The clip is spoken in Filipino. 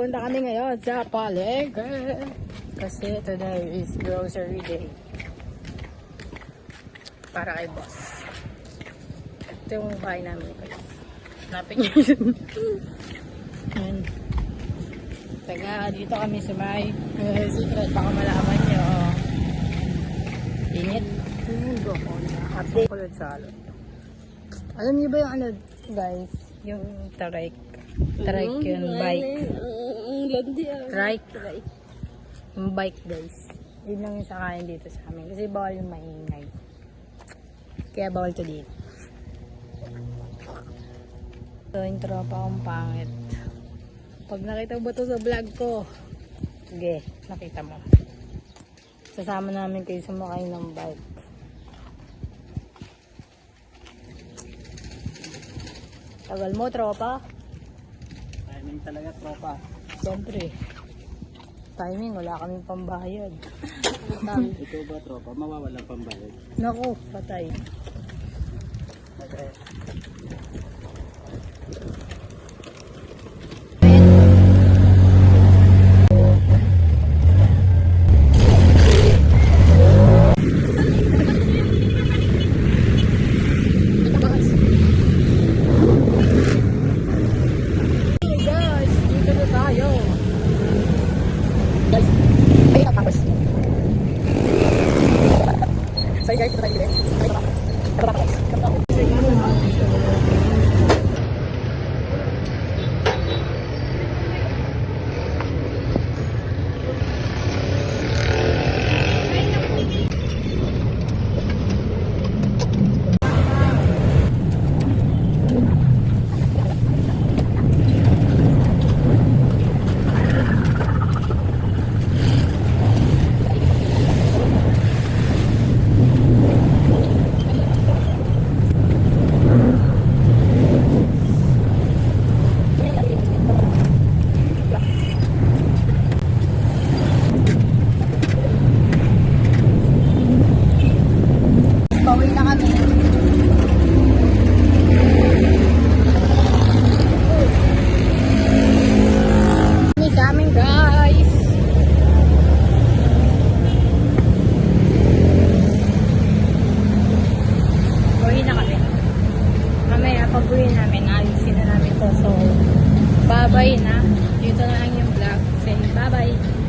Punta kami ngayon sa palengke. Kasi today is grocery day. Para kay boss. Ito yung bahay namin guys. Hanapin nyo yun. Ayan. Taga, dito kami sa may secret. Baka malaman nyo. Init. Mundo ko na. Update ko lang sa alon. Alam niyo ba yung ano guys? Yung trike. Trike yun. Bike. Trike. Yung bike guys. Yun lang yung sakayan dito sa amin. Kasi bawal yung maingay. Kaya bawal to dito. So yung tropa akong pangit. Pag nakita mo ba to sa vlog ko? Sige, nakita mo. Sasama namin kayo sumakay ng bike. Tagal mo, tropa? Timing talaga, tropa. Siyempre. Timing, wala kaming pambayad. Ikaw ba, tropa? Mawawalang pambayad. Naku, patay. Okay. Pauwi na kami. Kami sa amin guys. Pauwi na kami. Mamaya pag uwi namin, ayusin na namin to. So, bye-bye na. Dito na lang yung vlog. Say bye-bye.